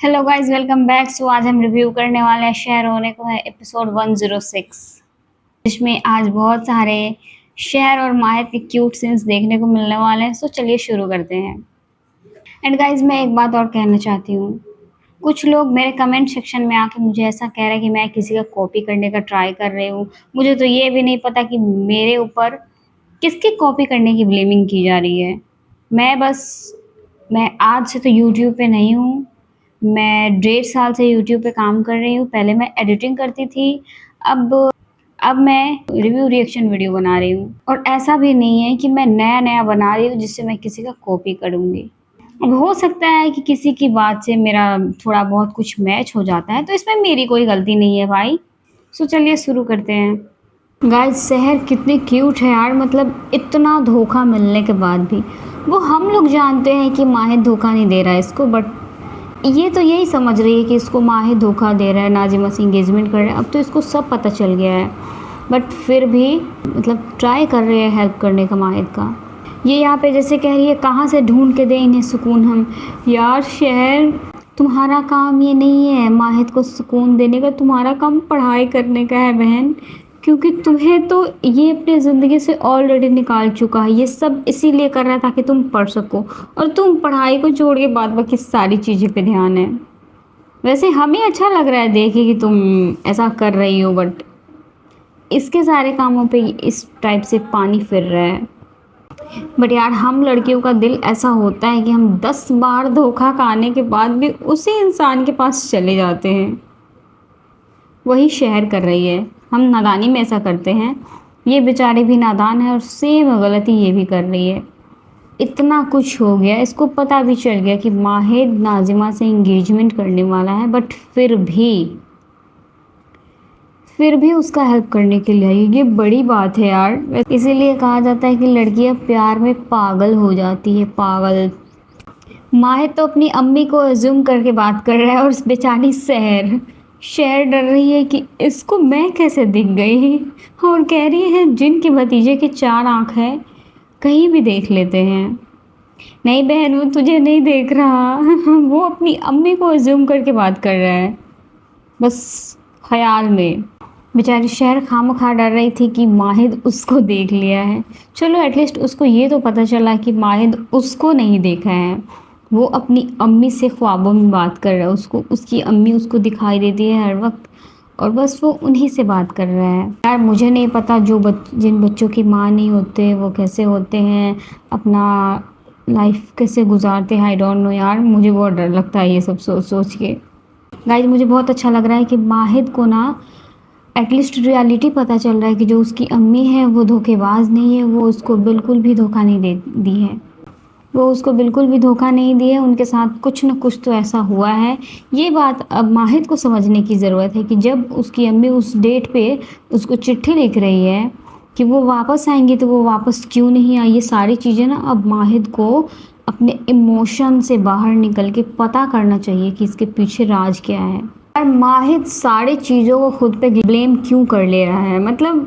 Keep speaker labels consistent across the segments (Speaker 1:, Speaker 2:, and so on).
Speaker 1: Hello guys, welcome back. आज हम review करने वाले हैं शेयर होने को है एपिसोड 106, जिसमें आज बहुत सारे शेयर और माहिर के क्यूट सीन्स देखने को मिलने वाले हैं। चलिए शुरू करते हैं। एंड गाइस, मैं एक बात और कहना चाहती हूँ। कुछ लोग मेरे कमेंट सेक्शन में आके मुझे ऐसा कह रहे हैं कि मैं किसी का कॉपी करने का ट्राई कर रही हूँ। मुझे तो ये भी नहीं पता कि मेरे ऊपर किसकी कॉपी करने की ब्लेमिंग की जा रही है। मैं आज से तो यूट्यूब पे नहीं हूँ। मैं 1.5 साल से यूट्यूब पे काम कर रही हूँ। पहले मैं एडिटिंग करती थी। अब अब मैं रिव्यू रिएक्शन वीडियो बना रही हूँ, और ऐसा भी नहीं है कि मैं नया-नया बना रही हूँ जिससे मैं किसी का कॉपी करूँगी। अब हो सकता है कि किसी की बात से मेरा थोड़ा बहुत कुछ मैच हो जाता है, तो इसमें मेरी कोई गलती नहीं है भाई। चलिए शुरू करते हैं। गाइस, शहर कितनी क्यूट है यार। मतलब इतना धोखा मिलने के बाद भी वो हम लोग जानते हैं कि माहिर धोखा नहीं दे रहा है इसको, बट ये तो यही समझ रही है कि इसको माहिर धोखा दे रहा है, नाज़िमा से एंगेजमेंट कर रहा है। अब तो इसको सब पता चल गया है, बट फिर भी मतलब ट्राई कर रहे हैं हेल्प करने का माहिर का। ये यहाँ पे जैसे कह रही है, कहाँ से ढूंढ के दें इन्हें सुकून हम। यार शहर, तुम्हारा काम ये नहीं है माहिर को सुकून देने का, तुम्हारा काम पढ़ाई करने का है बहन। क्योंकि तुम्हें तो ये अपनी ज़िंदगी से ऑलरेडी निकाल चुका है। ये सब इसीलिए कर रहा है ताकि तुम पढ़ सको, और तुम पढ़ाई को छोड़ के बाद बाकी सारी चीज़ें पे ध्यान है। वैसे हमें अच्छा लग रहा है देखे कि तुम ऐसा कर रही हो, बट इसके सारे कामों पे इस टाइप से पानी फिर रहा है। बट यार, हम लड़कियों का दिल ऐसा होता है कि हम 10 बार धोखा खाने के बाद भी उसी इंसान के पास चले जाते हैं। वही शेयर कर रही है। हम नादानी में ऐसा करते हैं, ये बेचारी भी नादान है और सेम गलती ये भी कर रही है। इतना कुछ हो गया, इसको पता भी चल गया कि माहिर नाज़िमा से एंगेजमेंट करने वाला है, बट फिर भी उसका हेल्प करने के लिए आई। ये बड़ी बात है यार। इसीलिए कहा जाता है कि लड़कियां प्यार में पागल हो जाती है, पागल। माहिर तो अपनी अम्मी को अज्यूम करके बात कर रहा है, और बेचारी शहर शहर डर रही है कि इसको मैं कैसे दिख गई, और कह रही है जिनके भतीजे के 4 आँख है कहीं भी देख लेते हैं। नहीं बहन, वो तुझे नहीं देख रहा। वो अपनी अम्मी को अज्यूम करके बात कर रहा है, बस ख्याल में। बेचारी शहर खामखा डर रही थी कि माहिर उसको देख लिया है। चलो एटलीस्ट उसको ये तो पता चला कि माहिर उसको नहीं देखा है। वो अपनी अम्मी से ख्वाबों में बात कर रहा है। उसको उसकी अम्मी उसको दिखाई देती है हर वक्त, और बस वो उन्हीं से बात कर रहा है। यार मुझे नहीं पता जिन बच्चों की माँ नहीं होते वो कैसे होते हैं, अपना लाइफ कैसे गुजारते हैं। आई डोंट नो यार, मुझे बहुत डर लगता है ये सब सोच सोच के। गाइस, मुझे बहुत अच्छा लग रहा है कि माहिर को ना एटलीस्ट रियलिटी पता चल रहा है कि जो उसकी अम्मी है वो धोखेबाज नहीं है। वो उसको बिल्कुल भी धोखा नहीं दे दी है। वो उसको बिल्कुल भी धोखा नहीं दिया है। उनके साथ कुछ न कुछ तो ऐसा हुआ है। ये बात अब माहिर को समझने की ज़रूरत है कि जब उसकी अम्मी उस डेट पे उसको चिट्ठी लिख रही है कि वो वापस आएंगी, तो वो वापस क्यों नहीं आई। ये सारी चीज़ें ना अब माहिर को अपने इमोशन से बाहर निकल के पता करना चाहिए कि इसके पीछे राज क्या है। और माहिर सारी चीज़ों को खुद पे ब्लेम क्यों कर ले रहा है। मतलब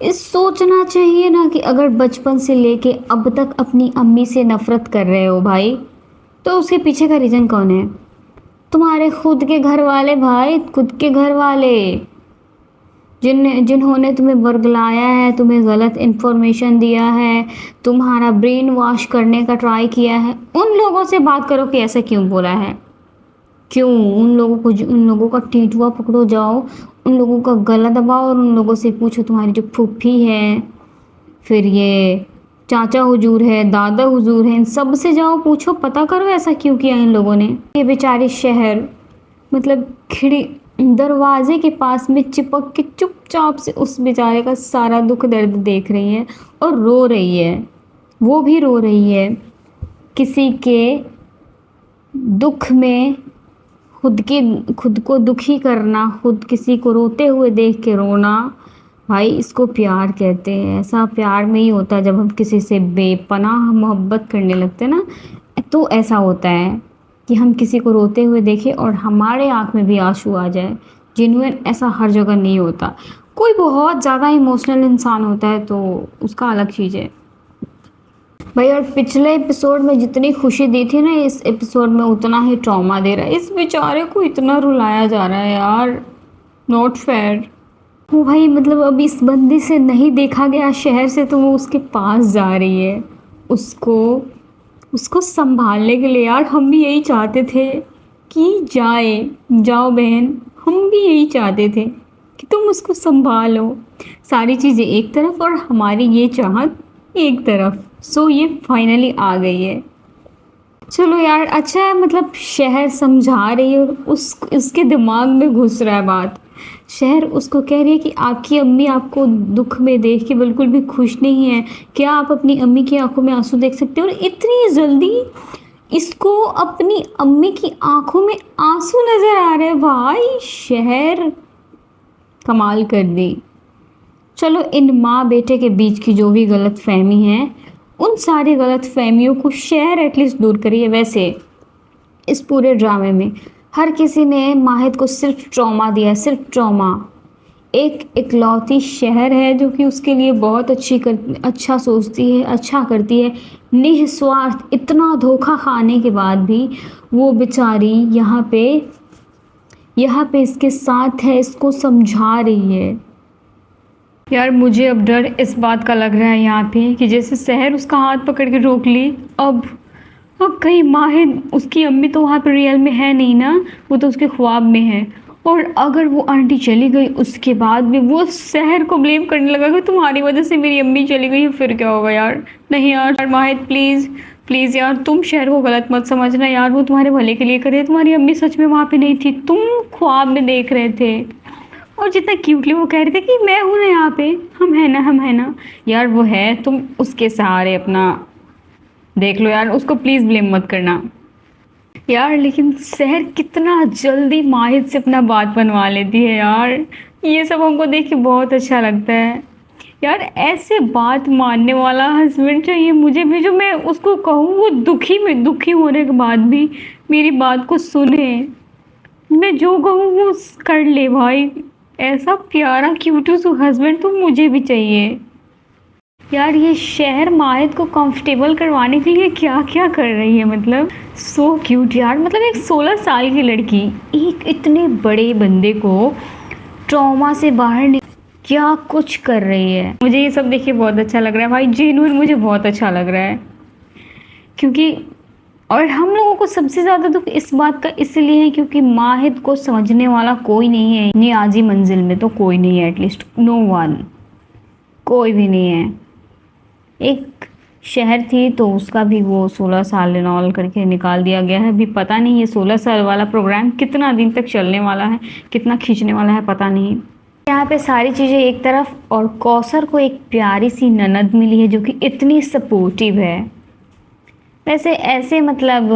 Speaker 1: इस सोचना चाहिए ना कि अगर बचपन से लेके अब तक अपनी अम्मी से नफरत कर रहे हो भाई, तो उसके पीछे का रीज़न कौन है? तुम्हारे खुद के घर वाले भाई, खुद के घर वाले जिन्होंने तुम्हें वर्गलाया है, तुम्हें गलत इन्फॉर्मेशन दिया है, तुम्हारा ब्रेन वॉश करने का ट्राई किया है। उन लोगों से बात करो कि ऐसा क्यों बोला है। क्यों उन लोगों का टीटुआ पकड़ो, जाओ उन लोगों का गला दबाओ और उन लोगों से पूछो। तुम्हारी जो फूफी है, फिर ये चाचा हुजूर है, दादा हुजूर है, इन सब से जाओ पूछो, पता करो ऐसा क्यों किया इन लोगों ने। ये बेचारी शहर मतलब खिड़ी दरवाजे के पास में चिपक के चुपचाप से उस बेचारे का सारा दुख दर्द देख रही है और रो रही है। वो भी रो रही है। किसी के दुख में खुद को दुखी करना, खुद किसी को रोते हुए देख के रोना, भाई इसको प्यार कहते हैं। ऐसा प्यार में ही होता है जब हम किसी से बेपनाह मोहब्बत करने लगते हैं ना, तो ऐसा होता है कि हम किसी को रोते हुए देखें और हमारे आँख में भी आंसू आ जाए। जेन्युइन ऐसा हर जगह नहीं होता। कोई बहुत ज़्यादा इमोशनल इंसान होता है तो उसका अलग चीज़ है। भाई और पिछले एपिसोड में जितनी खुशी दी थी ना, इस एपिसोड में उतना ही ट्रॉमा दे रहा है। इस बेचारे को इतना रुलाया जा रहा है यार, नॉट फेयर। वो भाई मतलब अब इस बंदी से नहीं देखा गया शहर से, तो वो उसके पास जा रही है उसको उसको संभालने के लिए। यार हम भी यही चाहते थे कि जाओ बहन, हम भी यही चाहते थे कि तुम उसको संभालो। सारी चीज़ें एक तरफ और हमारी ये चाहत एक तरफ। सो ये फाइनली आ गई है। चलो यार अच्छा है, मतलब शहर समझा रही है, उसके दिमाग में घुस रहा है बात। शहर उसको कह रही है कि आपकी अम्मी आपको दुख में देख के बिल्कुल भी खुश नहीं है, क्या आप अपनी अम्मी की आंखों में आंसू देख सकते हो? और इतनी जल्दी इसको अपनी अम्मी की आंखों में आंसू नजर आ रहे हैं। भाई शहर कमाल कर दी। चलो इन माँ बेटे के बीच की जो भी गलत फहमी है, उन सारी गलत फहमियों को शहर एटलीस्ट दूर करिए। वैसे इस पूरे ड्रामे में हर किसी ने माहिद को सिर्फ ट्रॉमा दिया, सिर्फ ट्रॉमा। एक इकलौती शहर है जो कि उसके लिए बहुत अच्छा सोचती है, अच्छा करती है, निस्वार्थ। इतना धोखा खाने के बाद भी वो बेचारी यहाँ पे इसके साथ है, इसको समझा रही है। यार मुझे अब डर इस बात का लग रहा है यहाँ पे कि जैसे शहर उसका हाथ पकड़ के रोक ली, अब कहीं माहिद, उसकी अम्मी तो वहाँ पे रियल में है नहीं ना, वो तो उसके ख्वाब में है। और अगर वो आंटी चली गई उसके बाद भी वो शहर को ब्लेम करने लगा कि तुम्हारी वजह से मेरी अम्मी चली गई, फिर क्या होगा यार। नहीं यार माहिद प्लीज़ प्लीज़ यार, तुम शहर को गलत मत समझना यार, वो तुम्हारे भले के लिए करे। तुम्हारी अम्मी सच में वहाँ पे नहीं थी, तुम ख्वाब में देख रहे थे। और जितना क्यूटली वो कह रहे थे कि मैं हूँ ना यहाँ पे, हम है ना यार, वो है, तुम उसके सहारे अपना देख लो यार, उसको प्लीज़ ब्लेम मत करना यार। लेकिन शहर कितना जल्दी माहिद से अपना बात बनवा लेती है यार, ये सब हमको देख के बहुत अच्छा लगता है यार। ऐसे बात मानने वाला हस्बैंड चाहिए मुझे भी, जो मैं उसको कहूँ वो दुखी होने के बाद भी मेरी बात को सुने, मैं जो कहूँ वो कर ले। भाई ऐसा प्यारा क्यूट हस्बैंड तो मुझे भी चाहिए यार। ये शहर माहिद को कंफर्टेबल करवाने के लिए क्या क्या कर रही है, मतलब सो क्यूट यार। मतलब एक 16 साल की लड़की एक इतने बड़े बंदे को ट्रॉमा से बाहर क्या कुछ कर रही है। मुझे ये सब देखिए बहुत अच्छा लग रहा है भाई, जेन्युइन मुझे बहुत अच्छा लग रहा है। क्योंकि और हम लोगों को सबसे ज़्यादा दुख इस बात का इसलिए है क्योंकि माहिद को समझने वाला कोई नहीं है। नियाजी मंजिल में तो कोई नहीं है, एटलीस्ट नो वन, कोई भी नहीं है। एक शहर थी तो उसका भी वो 16 साल इनॉल करके निकाल दिया गया है। अभी पता नहीं ये 16 साल वाला प्रोग्राम कितना दिन तक चलने वाला है, कितना खींचने वाला है, पता नहीं। यहाँ पे सारी चीज़ें एक तरफ, और कौसर को एक प्यारी सी ननद मिली है जो कि इतनी सपोर्टिव है। वैसे ऐसे मतलब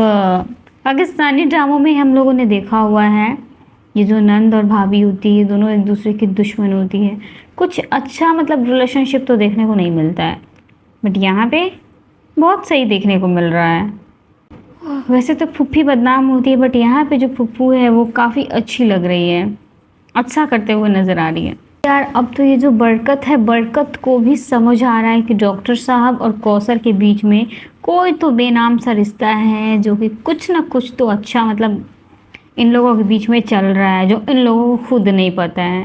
Speaker 1: पाकिस्तानी ड्रामों में हम लोगों ने देखा हुआ है, ये जो नंद और भाभी होती है दोनों एक दूसरे की दुश्मन होती है। कुछ अच्छा मतलब रिलेशनशिप तो देखने को नहीं मिलता है, बट यहाँ पे बहुत सही देखने को मिल रहा है। वैसे तो फुप्पी बदनाम होती है, बट यहाँ पे जो फुप्पू है वो काफ़ी अच्छी लग रही है, अच्छा करते हुए नज़र आ रही है यार। अब तो ये जो बरकत है, बरकत को भी समझ आ रहा है कि डॉक्टर साहब और कौसर के बीच में कोई तो बेनाम सा रिश्ता है, जो कि कुछ ना कुछ तो अच्छा मतलब इन लोगों के बीच में चल रहा है, जो इन लोगों को खुद नहीं पता है।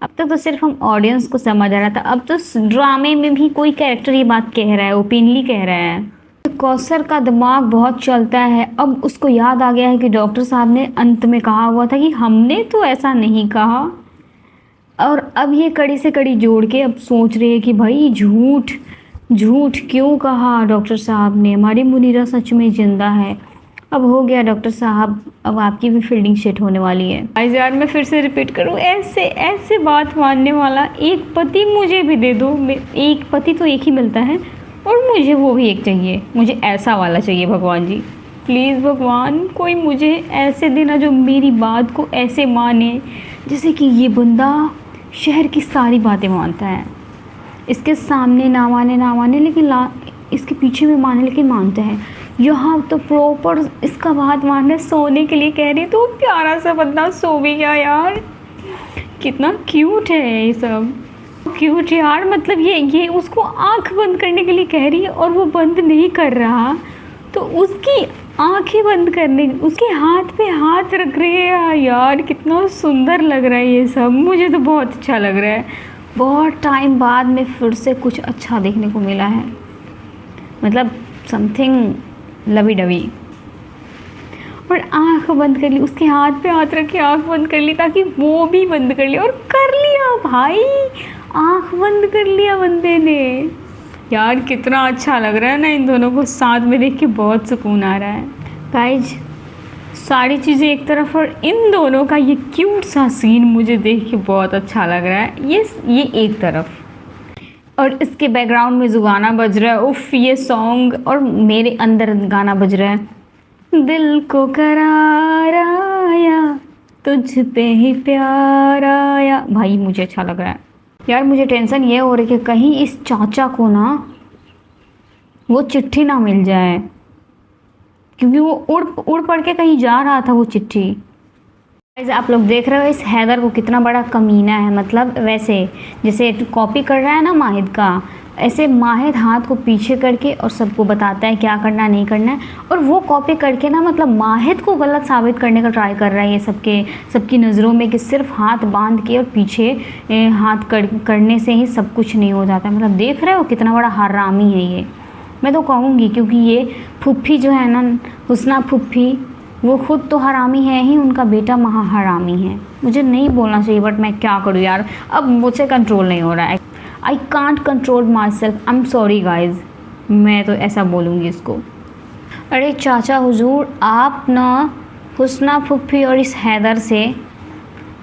Speaker 1: अब तक तो सिर्फ हम ऑडियंस को समझ आ रहा था, अब तो ड्रामे में भी कोई कैरेक्टर ये बात कह रहा है, ओपनली कह रहा है। कौसर का दिमाग बहुत चलता है। अब उसको याद आ गया है कि डॉक्टर साहब ने अंत में कहा हुआ था कि हमने तो ऐसा नहीं कहा, और अब ये कड़ी से कड़ी जोड़ के अब सोच रही है कि भाई झूठ क्यों कहा डॉक्टर साहब ने, हमारी मुनीरा सच में जिंदा है। अब हो गया डॉक्टर साहब, अब आपकी भी फील्डिंग सेट होने वाली है। भाई यार मैं फिर से रिपीट करूँ, ऐसे बात मानने वाला एक पति मुझे भी दे दो। एक पति तो एक ही मिलता है और मुझे वो भी एक चाहिए, मुझे ऐसा वाला चाहिए भगवान जी। प्लीज़ भगवान कोई मुझे ऐसे देना जो मेरी बात को ऐसे माने जैसे कि ये बंदा शहर की सारी बातें मानता है, इसके सामने ना माने लेकिन इसके पीछे में माने लेकिन मानता है। यहाँ तो प्रॉपर इसका बात मान रहे, सोने के लिए कह रही, तो प्यारा सा बंदा सो भी गया यार, कितना क्यूट है ये सब। क्यूट यार, मतलब ये उसको आंख बंद करने के लिए कह रही है और वो बंद नहीं कर रहा, तो उसकी आंखें बंद करने, उसके हाथ पे हाथ रख रही है यार। कितना सुंदर लग रहा है ये सब, मुझे तो बहुत अच्छा लग रहा है। बहुत टाइम बाद में फिर से कुछ अच्छा देखने को मिला है, मतलब समथिंग लवी डवी। और आंख बंद कर ली, उसके हाथ पे हाथ रख के आंख बंद कर ली ताकि वो भी बंद कर ले, और कर लिया भाई, आंख बंद कर लिया बंदे ने। यार कितना अच्छा लग रहा है ना, इन दोनों को साथ में देख के बहुत सुकून आ रहा है। गाइज सारी चीज़ें एक तरफ और इन दोनों का ये क्यूट सा सीन मुझे देख के बहुत अच्छा लग रहा है, ये एक तरफ। और इसके बैकग्राउंड में जो गाना बज रहा है, उफ ये सॉन्ग, और मेरे अंदर गाना बज रहा है, दिल को करार आया तुझ पे ही प्यार आया। भाई मुझे अच्छा लग रहा है यार। मुझे टेंशन ये हो रही है कि कहीं इस चाचा को ना वो चिट्ठी ना मिल जाए, क्योंकि वो उड़ पड़ के कहीं जा रहा था वो चिट्ठी। आप लोग देख रहे हो इस हैदर को, कितना बड़ा कमीना है। मतलब वैसे जैसे कॉपी कर रहा है ना माहिद का, ऐसे माहिद हाथ को पीछे करके और सबको बताता है क्या करना नहीं करना है, और वो कॉपी करके ना मतलब माहिद को गलत साबित करने का ट्राई कर रहा है ये सबकी नज़रों में, कि सिर्फ हाथ बांध के और पीछे हाथ करने से ही सब कुछ नहीं हो जाता। मतलब देख रहे हो कितना बड़ा हरामी है ये, मैं तो कहूँगी। क्योंकि ये फुफ्फी जो है ना, हुस्ना फुफ्फी, वो खुद तो हरामी है ही, उनका बेटा महा हरामी है। मुझे नहीं बोलना चाहिए बट मैं क्या करूँ यार, अब मुझसे कंट्रोल नहीं हो रहा है। I can't control my self, I am sorry guys, मैं तो ऐसा बोलूँगी इसको। अरे चाचा हुजूर, आप ना हुस्ना फुफ्फी और इस हैदर से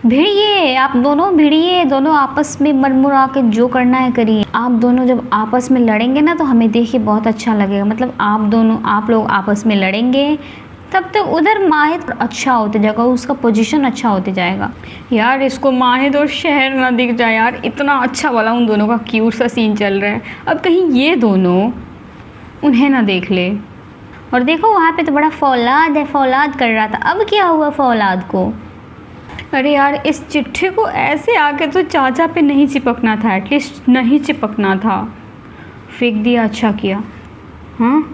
Speaker 1: भिड़िए, आप दोनों भिड़िए, दोनों आपस में मनमुरा के जो करना है करिए। आप दोनों जब आपस में लड़ेंगे ना तो हमें देख के बहुत अच्छा लगेगा। मतलब आप लोग आपस में लड़ेंगे तब तक उधर माहिद अच्छा होते जाएगा, उसका पोजीशन अच्छा होते जाएगा। यार इसको माहिद और शहर ना दिख जाए यार, इतना अच्छा वाला उन दोनों का क्यूट सा सीन चल रहा है। अब कहीं ये दोनों उन्हें ना देख ले। और देखो वहाँ पे तो बड़ा फौलाद है, फौलाद कर रहा था, अब क्या हुआ फौलाद को। अरे यार इस चिट्ठी को ऐसे आके तो चाचा पे नहीं चिपकना था, एटलीस्ट नहीं चिपकना था, फेंक दिया, अच्छा किया। हाँ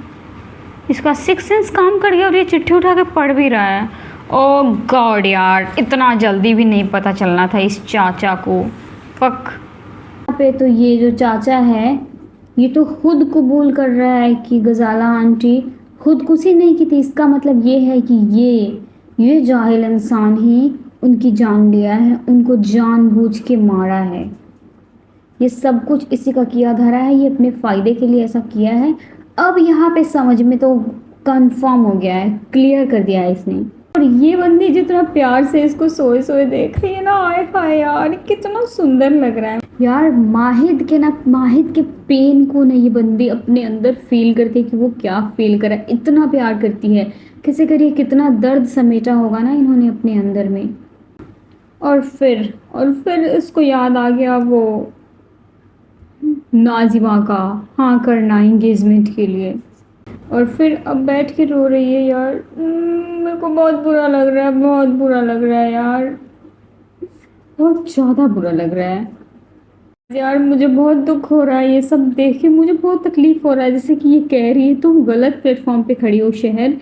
Speaker 1: इसका सिक्स सेंस काम कर गया और ये चिट्ठी उठा के पढ़ भी रहा है। ओह गॉड यार, इतना जल्दी भी नहीं पता चलना था इस चाचा को। पक यहाँ पे तो ये जो चाचा है ये तो खुद कबूल कर रहा है कि गजाला आंटी खुदकुशी नहीं की थी। इसका मतलब ये है कि ये जाहिल इंसान ही उनकी जान लिया है, उनको जानबूझ के मारा है। ये सब कुछ इसी का किया धरा है, ये अपने फ़ायदे के लिए ऐसा किया है। अब यहाँ पे समझ में तो कंफर्म हो गया है, क्लियर कर दिया है इसने। और ये बंदी जितना प्यार से इसको सोए सोए देख रही है ना, आए हाय यार कितना सुंदर लग रहा है यार। माहिद के पेन को ना ये बंदी अपने अंदर फील करती है कि वो क्या फील कर रहा है, इतना प्यार करती है। कैसे करिए, कितना दर्द समेटा होगा ना इन्होंने अपने अंदर में। और फिर इसको याद आ गया वो नाजिमा का हाँ करना एंगेजमेंट के लिए, और फिर अब बैठ के रो रही है यार। मेरे को बहुत बुरा लग रहा है, बहुत बुरा लग रहा है यार, बहुत ज़्यादा बुरा लग रहा है यार। मुझे बहुत दुख हो रहा है ये सब देख के, मुझे बहुत तकलीफ़ हो रहा है। जैसे कि ये कह रही है तुम गलत प्लेटफॉर्म पे खड़ी हो शहर,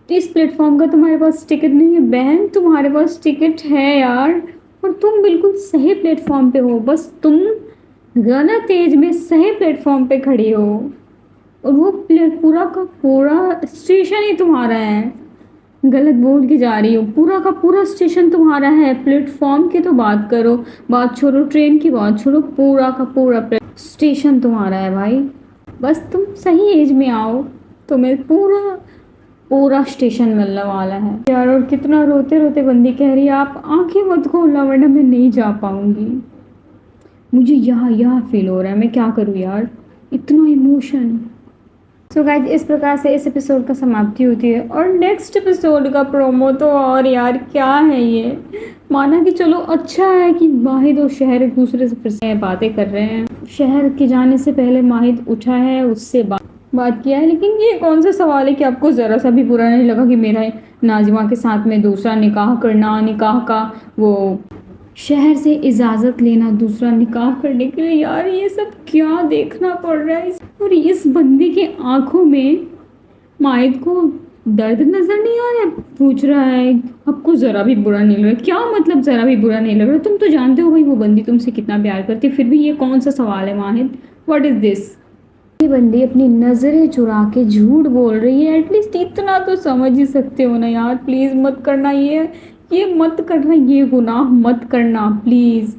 Speaker 1: तो इस प्लेटफॉर्म का तुम्हारे पास टिकट नहीं है। बहन तुम्हारे पास टिकट है यार, और तुम बिल्कुल सही प्लेटफॉर्म पे हो, बस तुम गलत एज में सही प्लेटफॉर्म पे खड़ी हो, और वो पूरा का पूरा स्टेशन ही तुम्हारा है। गलत बोल के जा रही हो, पूरा का पूरा स्टेशन तुम्हारा है। प्लेटफॉर्म की तो बात करो, बात छोड़ो, ट्रेन की बात छोड़ो, पूरा का पूरा स्टेशन तुम्हारा है भाई। बस तुम सही एज में आओ, तुम्हें पूरा स्टेशन मिलने वाला है यार। और कितना रोते रोते बंदी कह रही है आप आंखें मत खोलना वरना मैं नहीं जा पाऊंगी। मुझे यहाँ फील हो रहा है, मैं क्या करूँ यार, इतना इमोशन। सो गाइज इस प्रकार से इस एपिसोड का समाप्ति होती है। और नेक्स्ट एपिसोड का प्रोमो तो और यार क्या है ये, माना कि चलो अच्छा है कि माहिद और शहर एक दूसरे से फिर से बातें कर रहे हैं। शहर के जाने से पहले माहिद उठा है, उससे बात किया है, लेकिन ये कौन सा सवाल है कि आपको ज़रा सा भी बुरा नहीं लगा कि मेरा नाजिमा के साथ में दूसरा निकाह करना, निकाह का वो शहर से इजाज़त लेना दूसरा निकाह करने के लिए। यार ये सब क्या देखना पड़ रहा है और इस बंदी के आंखों में माहिद को दर्द नजर नहीं आ रहा है। पूछ रहा है आपको ज़रा भी बुरा नहीं लग रहा? क्या मतलब ज़रा भी बुरा नहीं लग रहा? तुम तो जानते हो भाई वो बंदी तुमसे कितना प्यार करती है, फिर भी ये कौन सा सवाल है माहिद? What is this? ये बंदी अपनी नज़रें चुरा के झूठ बोल रही है, एटलीस्ट इतना तो समझ ही सकते हो ना यार। प्लीज़ मत करना ये मत करना, ये गुनाह मत करना प्लीज़।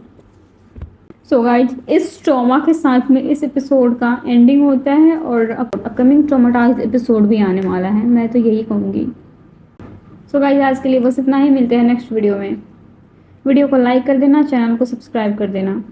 Speaker 1: सो गाइज इस ट्रॉमा के साथ में इस एपिसोड का एंडिंग होता है और अपकमिंग ट्रॉमाटाइज एपिसोड भी आने वाला है, मैं तो यही कहूँगी। सो गाइज आज के लिए बस इतना ही, मिलते हैं नेक्स्ट वीडियो में। वीडियो को लाइक कर देना, चैनल को सब्सक्राइब कर देना।